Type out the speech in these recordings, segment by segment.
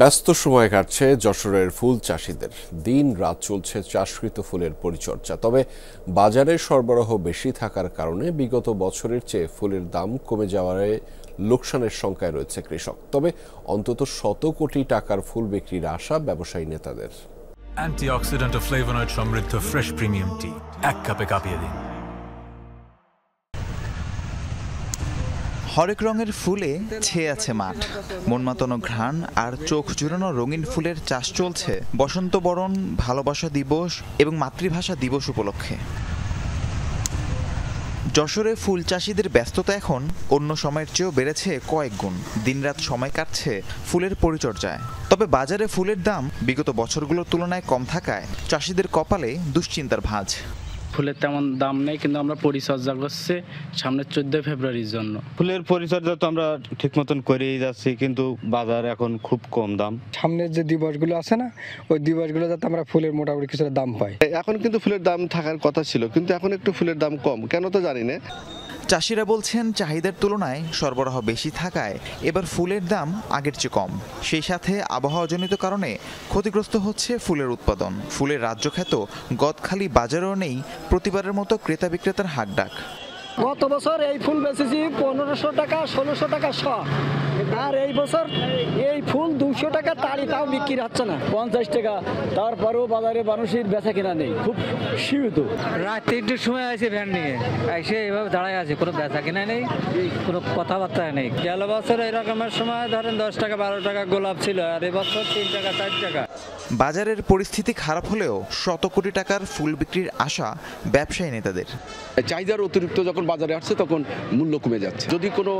ব্যস্ত সময় কাটছে যশোরের ফুল চাষিদের। দিন রাত চলছে চাষকৃত ফুলের পরিচর্যা। তবে বাজারে সরবরাহ বেশি থাকার কারণে বিগত বছরের চেয়ে ফুলের দাম কমে যাওয়ায় লোকসানের শঙ্কায় রয়েছে কৃষক। তবে অন্তত 100 কোটি টাকার ফুল বিক্রির আশা ব্যবসায়ী নেতাদের। অ্যান্টিঅক্সিডেন্ট ও ফ্লেভোনয়েড সমৃদ্ধ ফ্রেশ প্রিমিয়াম টি এক কাপে কাঁপিয়ে দিন। হরেক রঙের ফুলে ছেয়ে আছে মাঠ, মন মাতানো ঘ্রাণ আর চোখ জুড়ানো রঙিন ফুলের চাষ চলছে বসন্ত বরণ, ভালোবাসা দিবস এবং মাতৃভাষা দিবস উপলক্ষে। যশোরে ফুল চাষিদের ব্যস্ততা এখন অন্য সময়ের চেয়েও বেড়েছে কয়েক গুণ। দিনরাত সময় কাটছে ফুলের পরিচর্যায়। তবে বাজারে ফুলের দাম বিগত বছরগুলোর তুলনায় কম থাকায় চাষিদের কপালে দুশ্চিন্তার ভাঁজ। ফুলের তেমন দাম নেই, কিন্তু আমরা পরিচর্যা করছি সামনের 14 ফেব্রুয়ারির জন্য। ফুলের পরিচর্যা তো আমরা ঠিক মতন করেই যাচ্ছি, কিন্তু বাজার এখন খুব কম দাম। সামনের যে দিবসগুলো আছে না, ওই দিবসগুলো যাতে আমরা ফুলের মোটামুটি কিছুটা দাম পাই। এখন কিন্তু ফুলের দাম থাকার কথা ছিল, কিন্তু এখন একটু ফুলের দাম কম, কেন তো জানি না। চাষিরা বলছেন চাহিদার তুলনায় সরবরাহ বেশি থাকায় এবার ফুলের দাম আগের চেয়ে কম। সেই সাথে আবহাওয়াজনিত কারণে ক্ষতিগ্রস্ত হচ্ছে ফুলের উৎপাদন। ফুলের রাজ্যখ্যাত গদখালি বাজারেও নেই প্রতিবারের মতো ক্রেতা বিক্রেতার হাকডাক। গত বছর এই ফুল বেচেছি 1500 টাকা 1600 টাকা শ, আর এই বছর এই ফুল 200 টাকা তাড়ি, তাও বিক্রি হচ্ছে না। 50 টাকা, তারপরেও বাজারে মানুষের বেচা কেনা নেই, খুব সীমিত। রাত 3টের সময় আছে ভ্যান নিয়ে এসে এভাবে দাঁড়ায় আছে, কোনো বেচা কেনা নেই, কোনো কথাবার্তা নেই। গেল বছর এরকমের সময় ধরেন 10 টাকা 12 টাকা গোলাপ ছিল, আর এবছর 3 টাকা 4 টাকা। বাজারের পরিস্থিতি খারাপ হলেও 100 কোটি টাকার ফুল বিক্রির আশা ব্যবসায়ী নেতাদের। চাহিদার অতিরিক্ত যখন বাজারে আসছে তখন মূল্য কমে যাচ্ছে। যদি কোনো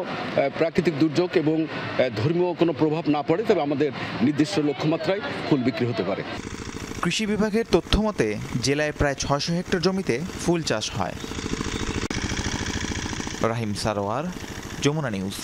প্রাকৃতিক দুর্যোগ এবং ধর্মীয় কোনো প্রভাব না পড়ে, তবে আমাদের নির্দিষ্ট লক্ষ্যমাত্রায় ফুল বিক্রি হতে পারে। কৃষি বিভাগের তথ্য মতে জেলায় প্রায় 600 হেক্টর জমিতে ফুল চাষ হয়। রাহিম সারোয়ার, যমুনা নিউজ।